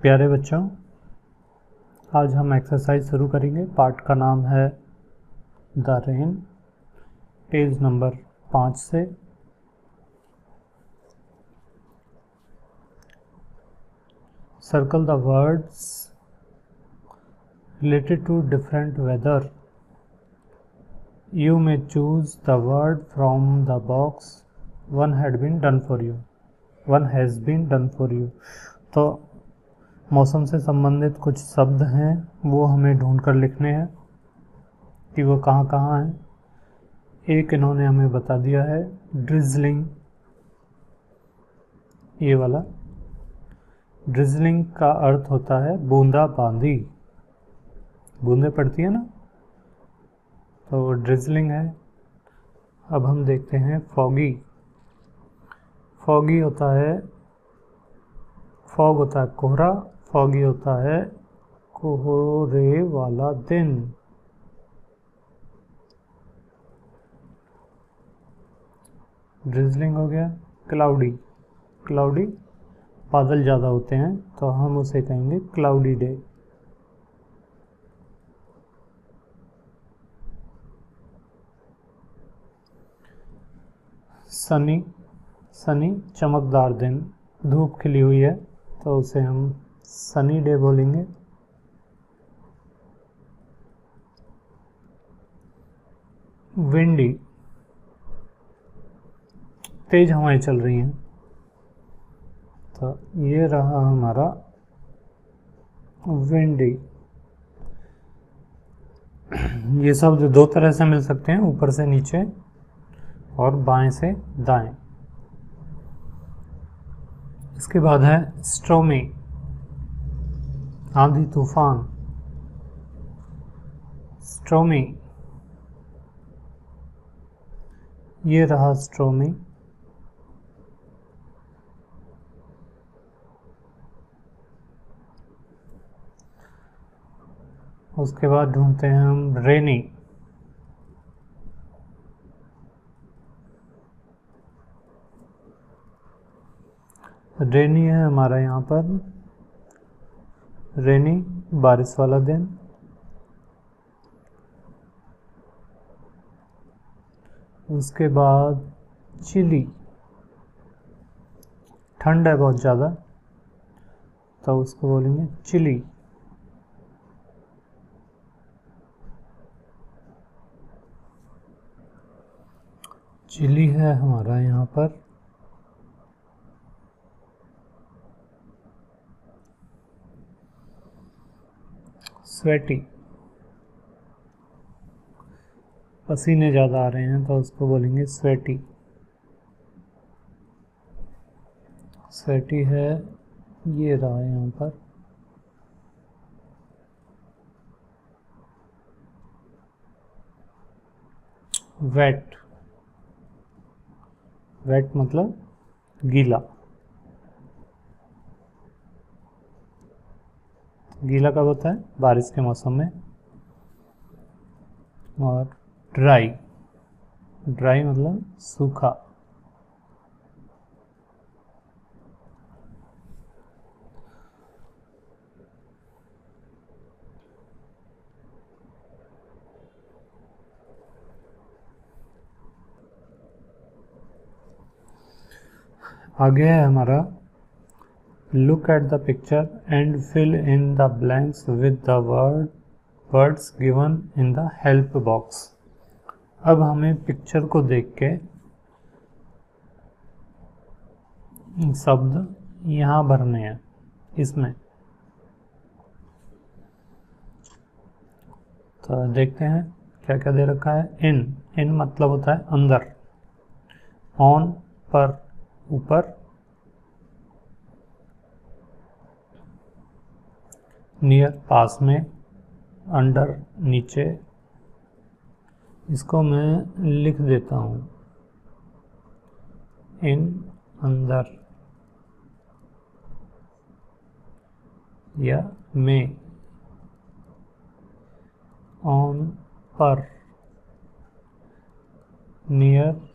प्यारे बच्चों, आज हम एक्सरसाइज शुरू करेंगे। पार्ट का नाम है द रेन, पेज नंबर 5 से। Circle the words related to different weather. You may choose the word from the box one had been done for you, one has been done for you. तो मौसम से संबंधित कुछ शब्द हैं, वो हमें ढूंढ कर लिखने हैं कि वो कहाँ कहाँ हैं। एक इन्होंने हमें बता दिया है, ड्रिजलिंग। ये वाला ड्रिजलिंग का अर्थ होता है बूंदा बांदी, बूंदे पड़ती है ना, तो वो ड्रिजलिंग है। अब हम देखते हैं फॉगी। फॉगी होता है, फॉग होता है कोहरा, फॉगी होता है कोहरे वाला दिन। ड्रिजलिंग हो गया। क्लाउडी, क्लाउडी बादल ज़्यादा होते हैं तो हम उसे कहेंगे क्लाउडी डे। सनी, सनी चमकदार दिन, धूप खिली हुई है तो उसे हम सनी डे बोलेंगे। विंडी, तेज हवाएं चल रही हैं, तो ये रहा हमारा विंडी। ये शब्द दो तरह से मिल सकते हैं, ऊपर से नीचे और बाएं से दाएं। इसके बाद है स्टॉर्मी, आंधी तूफान। स्टॉर्मी, ये रहा स्टॉर्मी। उसके बाद ढूंढते हैं हम रेनी। रेनी है हमारा यहाँ पर, रेनी बारिश वाला दिन। उसके बाद चिली, ठंड है बहुत ज़्यादा तो उसको बोलेंगे चिली। चिली है हमारा यहाँ पर। स्वेटी, पसीने ज़्यादा आ रहे हैं तो उसको बोलेंगे स्वेटी। स्वेटी है, ये रहा यहाँ पर। वेट, वेट मतलब गीला। गीला कब होता है? बारिश के मौसम में। और ड्राई, ड्राई मतलब सूखा। आगे है हमारा look at the picture and fill in the blanks with the words given in the help box. अब हमें पिक्चर को देख के शब्द यहाँ भरने हैं इसमें। तो देखते हैं क्या क्या दे रखा है। इन, इन मतलब होता है अंदर। ऑन पर ऊपर, नियर पास में, अंडर नीचे। इसको मैं लिख देता हूँ, इन अंदर या में, ऑन पर, नियर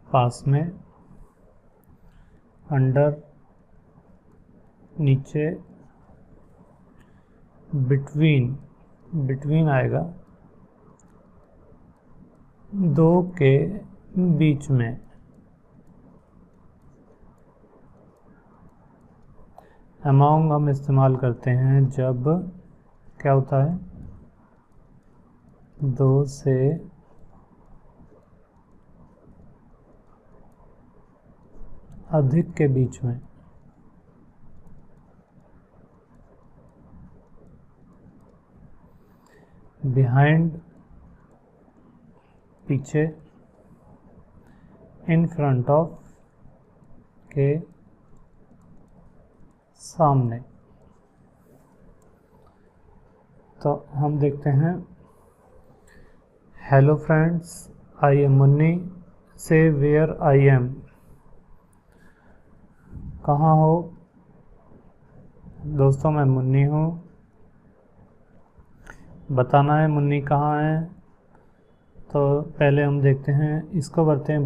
पास में, अंडर नीचे बिटवीन आएगा, दो के बीच में। अमॉन्ग हम इस्तेमाल करते हैं जब क्या होता है, दो से अधिक के बीच में। बिहाइंड पीछे, इन फ्रंट ऑफ के सामने। तो हम देखते हैं, hello friends, I am Munni, से वेयर आई एम। कहाँ हो दोस्तों, मैं मुन्नी हूँ। बताना है मुन्नी कहाँ है। तो पहले हम देखते हैं, इसको भरते हैं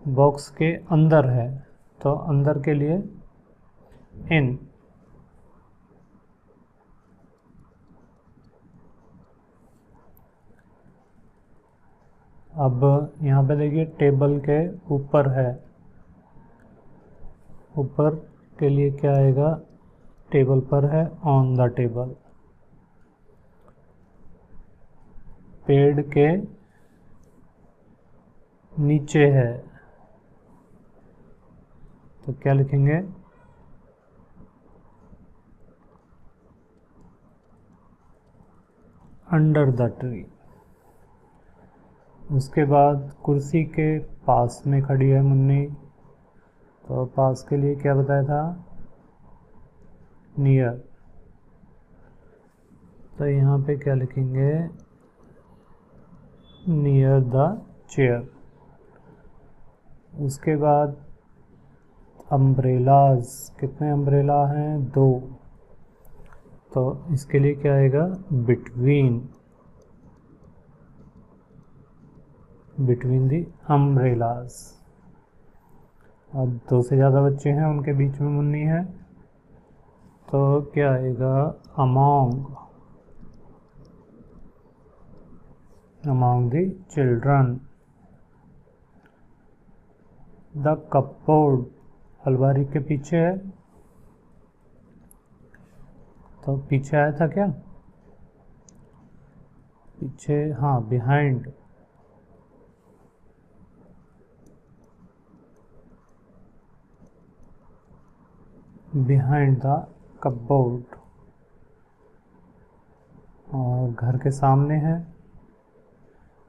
बॉक्स के अंदर है, तो अंदर के लिए इन। अब यहाँ पे देखिए टेबल के ऊपर है, ऊपर के लिए क्या आएगा, टेबल पर है, ऑन द टेबल। पेड़ के नीचे है, तो क्या लिखेंगे, अंडर द ट्री। उसके बाद कुर्सी के पास में खड़ी है मुन्नी, तो पास के लिए क्या बताया था, नियर। तो यहाँ पे क्या लिखेंगे, नियर द चेयर। उसके बाद अम्ब्रेलाज, कितने अम्ब्रेला हैं, 2। तो इसके लिए क्या आएगा, बिटवीन दी अम्ब्रेलाज। अब 2 से ज़्यादा बच्चे हैं, उनके बीच में मुन्नी है, तो क्या आएगा, among the children. The cupboard, अलमारी के पीछे है, तो पीछे आया था क्या, पीछे, हाँ, बिहाइंड। Behind the cupboard. और घर के सामने है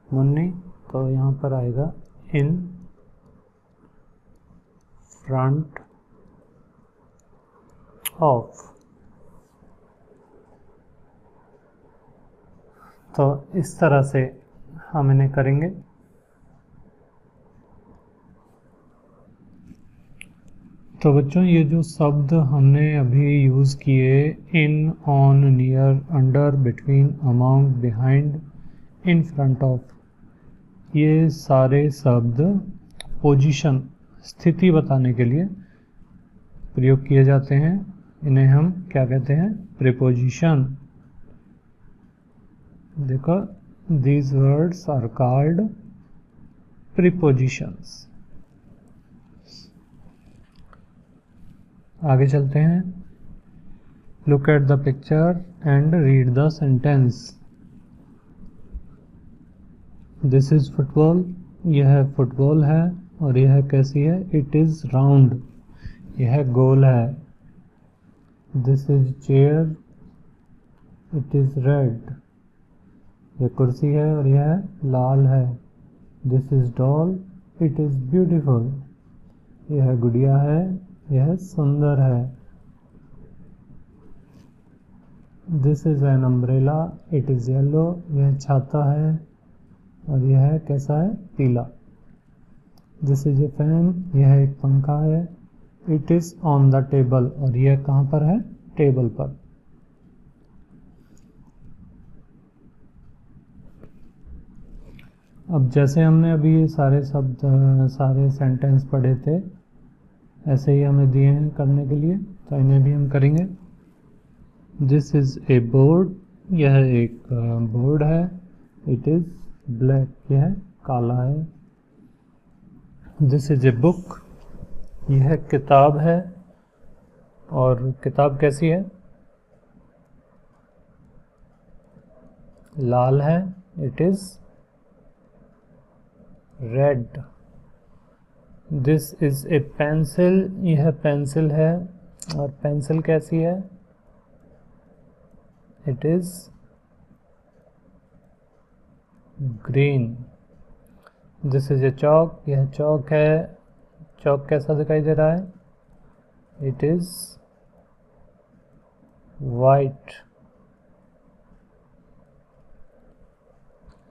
मुन्नी, तो यहाँ पर आएगा इन फ्रंट ऑफ। तो इस तरह से हम इन्हें करेंगे। तो बच्चों, ये जो शब्द हमने अभी यूज़ किए, in, on, near, under, between, among, behind, in front of, ये सारे शब्द पोजीशन, स्थिति बताने के लिए प्रयोग किए जाते हैं। इन्हें हम क्या कहते हैं, प्रीपोजिशन। देखो, these words are called prepositions। आगे चलते हैं। Look at the picture and read the sentence। This is football, यह फुटबॉल है, और यह कैसी है, it is round, यह गोल है। This is chair, it is red, यह कुर्सी है और यह लाल है। This is doll, it is beautiful, यह गुड़िया है, यह सुंदर है। This is an umbrella, it is yellow, यह छाता है और यह कैसा है, पीला। This is a fan, यह एक पंखा है। It is on the table, और यह कहाँ पर है, टेबल पर। अब जैसे हमने अभी ये सारे शब्द, सारे सेंटेंस पढ़े थे, ऐसे ही हमें दिए हैं करने के लिए, तो इन्हें भी हम करेंगे। दिस इज़ ए बोर्ड, यह एक बोर्ड है। इट इज़ ब्लैक, यह काला है। दिस इज़ ए बुक, यह किताब है। और किताब कैसी है? लाल है। It is red. This is a pencil, यह पेंसिल है। और पेंसिल कैसी है? It is green. This is a chalk, यह चौक है। चौक कैसा दिखाई दे रहा है? It is white.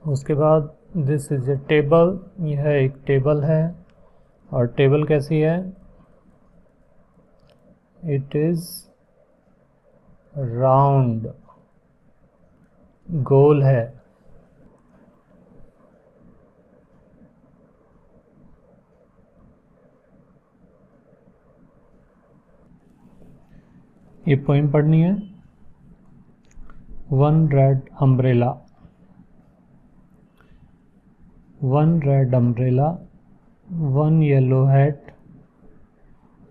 उसके बाद दिस इज़ ए टेबल, यह एक टेबल है। और टेबल कैसी है? इट इज़ राउंड, गोल है। ये पोइम पढ़नी है। One red umbrella, one red umbrella, one yellow hat,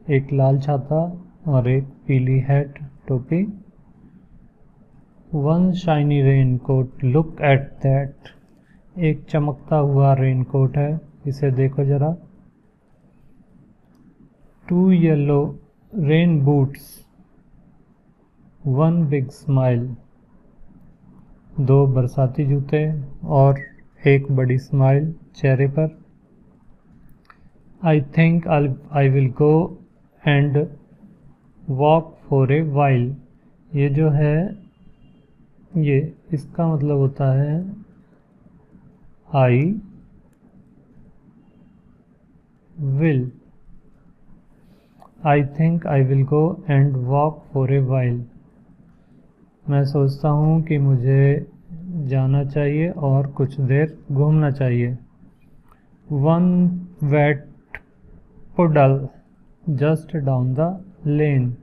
एक लाल छाता और एक पीली हैट, टोपी। One shiny rain coat, look at that, एक चमकता हुआ रेन कोट है, इसे देखो जरा। Two yellow rain boots, one big smile, दो बरसाती जूते और एक बड़ी स्माइल चेहरे पर। I think I will go and walk for a while, ये जो है ये इसका मतलब होता है I will. I think I will go and walk for a while, मैं सोचता हूँ कि मुझे जाना चाहिए और कुछ देर घूमना चाहिए। One wet puddle just down the lane,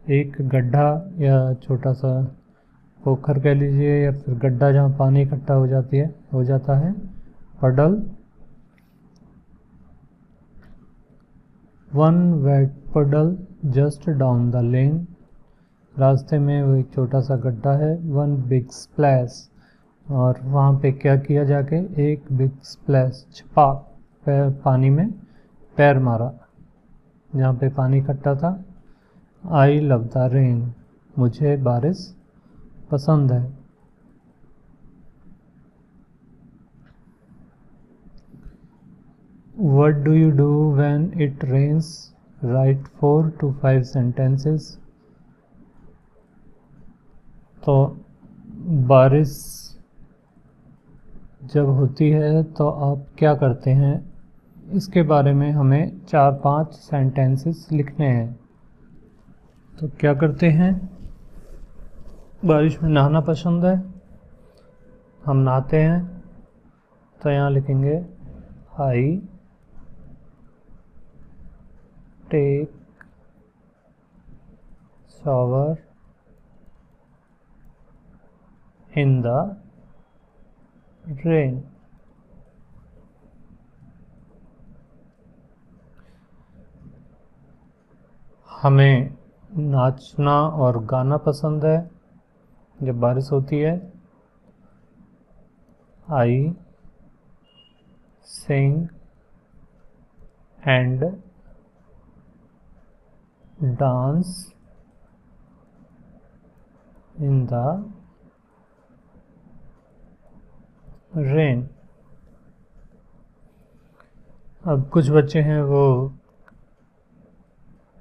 एक गड्ढा या छोटा सा पोखर कह लीजिए या फिर गड्ढा जहाँ पानी इकट्ठा हो जाता है, puddle. One wet puddle just down the lane, रास्ते में वो एक छोटा सा गड्ढा है। वन बिग स्प्लैश, और वहाँ पे क्या किया जाके, एक बिग स्प्लैश, छपाक, पानी में पैर मारा जहाँ पे पानी इकट्ठा था। आई लव द रेन, मुझे बारिश पसंद है। What do you do when it rains? Write 4 to 5 sentences. तो बारिश जब होती है तो आप क्या करते हैं, इसके बारे में हमें 4-5 सेंटेंसेस लिखने हैं। तो क्या करते हैं? बारिश में नहाना पसंद है, हम नहाते हैं, तो यहाँ लिखेंगे I take shower in the rain। हमें नाचना और गाना पसंद है जब बारिश होती है। I sing and dance in the rain. अब कुछ बच्चे हैं वो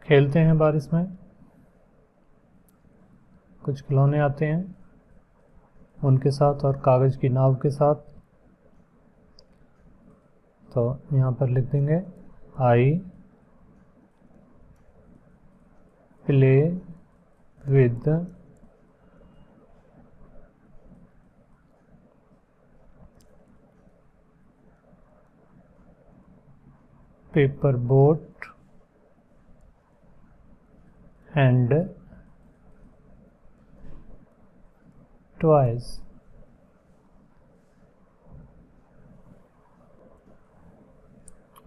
खेलते हैं बारिश में, कुछ खिलौने आते हैं उनके साथ और कागज़ की नाव के साथ। तो यहाँ पर लिख देंगे I play with paper boat and twice.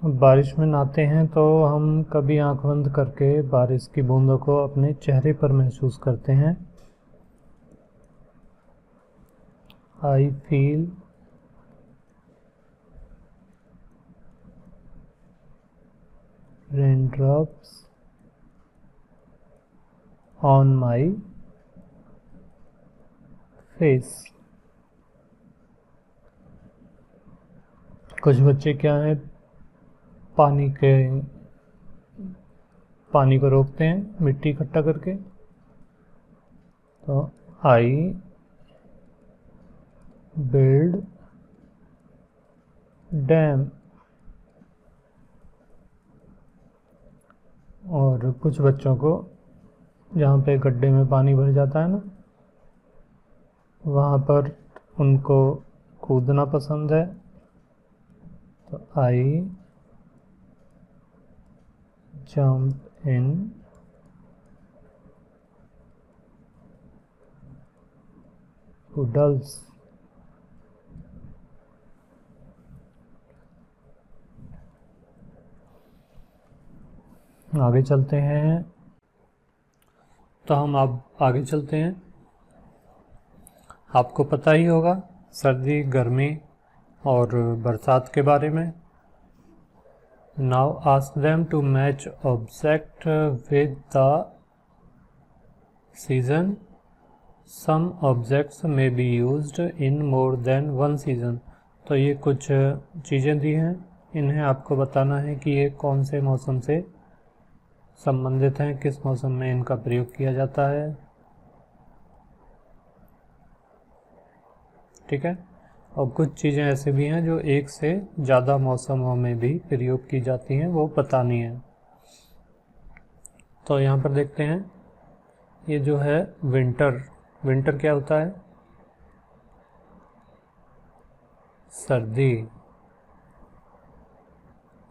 बारिश में नहाते हैं तो हम कभी आंख बंद करके बारिश की बूंदों को अपने चेहरे पर महसूस करते हैं। I feel raindrops on my face. कुछ बच्चे क्या है, पानी को रोकते हैं मिट्टी इकट्ठा करके। तो आई बिल्ड डैम। और कुछ बच्चों को जहाँ पे गड्ढे में पानी भर जाता है ना, वहाँ पर उनको कूदना पसंद है। तो आई जंप इन पुडल्स। आगे चलते हैं। तो हम अब आगे चलते हैं। आपको पता ही होगा सर्दी, गर्मी और बरसात के बारे में। Now ask them to match object with the season. Some objects may be used in more than one season. तो ये कुछ चीज़ें दी हैं, इन्हें आपको बताना है कि ये कौन से मौसम से संबंधित हैं, किस मौसम में इनका प्रयोग किया जाता है। ठीक है। और कुछ चीज़ें ऐसे भी हैं जो एक से ज़्यादा मौसमों में भी प्रयोग की जाती हैं, वो बतानी है। तो यहाँ पर देखते हैं, ये जो है विंटर क्या होता है? सर्दी।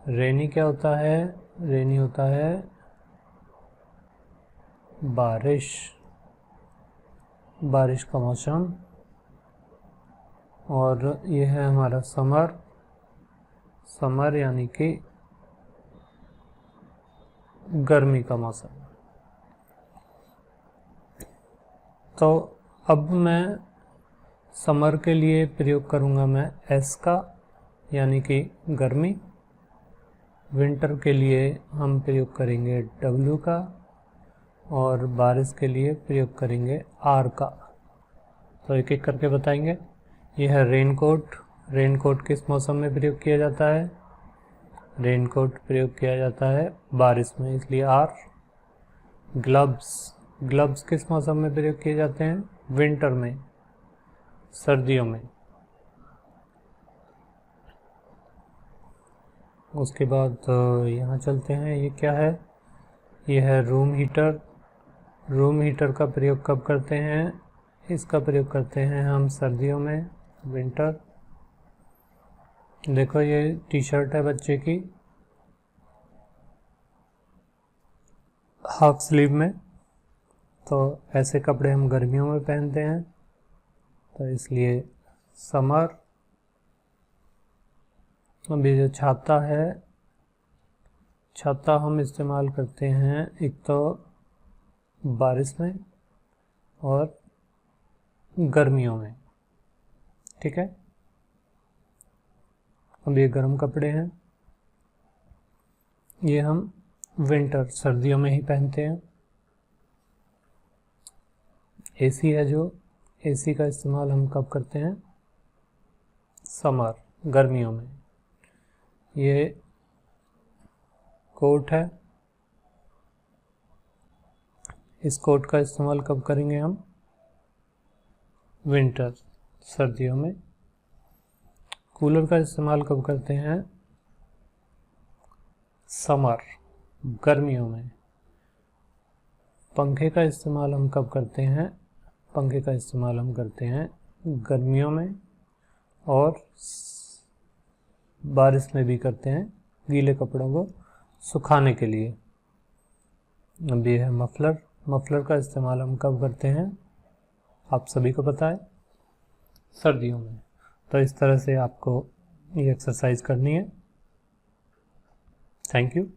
रेनी क्या होता है? रेनी होता है बारिश का मौसम। और ये है हमारा समर यानी कि गर्मी का मौसम। तो अब मैं समर के लिए प्रयोग करूँगा मैं एस का, यानी कि गर्मी। विंटर के लिए हम प्रयोग करेंगे डब्ल्यू का, और बारिश के लिए प्रयोग करेंगे आर का। तो एक एक करके बताएंगे। यह है रेनकोट। रेनकोट किस मौसम में प्रयोग किया जाता है? रेनकोट प्रयोग किया जाता है बारिश में, इसलिए आर। ग्लव्स किस मौसम में प्रयोग किए जाते हैं? विंटर में, सर्दियों में। उसके बाद यहाँ चलते हैं। ये क्या है? ये है रूम हीटर। रूम हीटर का प्रयोग कब करते हैं? इसका प्रयोग करते हैं हम सर्दियों में, विंटर। देखो ये टी शर्ट है बच्चे की, हाफ स्लीव में। तो ऐसे कपड़े हम गर्मियों में पहनते हैं, तो इसलिए समर। अभी जो छाता है, छाता हम इस्तेमाल करते हैं एक तो बारिश में और गर्मियों में। ठीक है। अब ये गर्म कपड़े हैं, ये हम विंटर, सर्दियों में ही पहनते हैं। एसी है जो, एसी का इस्तेमाल हम कब करते हैं? समर, गर्मियों में। ये कोट है, इस कोट का इस्तेमाल कब करेंगे हम? विंटर, सर्दियों में। कूलर का इस्तेमाल कब करते हैं? समर, गर्मियों में। पंखे का इस्तेमाल हम कब करते हैं? पंखे का इस्तेमाल हम करते हैं गर्मियों में, और बारिश में भी करते हैं, गीले कपड़ों को सुखाने के लिए। अब ये है मफलर। मफलर का इस्तेमाल हम कब करते हैं, आप सभी को पता है, सर्दियों में। तो इस तरह से आपको ये एक्सरसाइज करनी है। Thank you.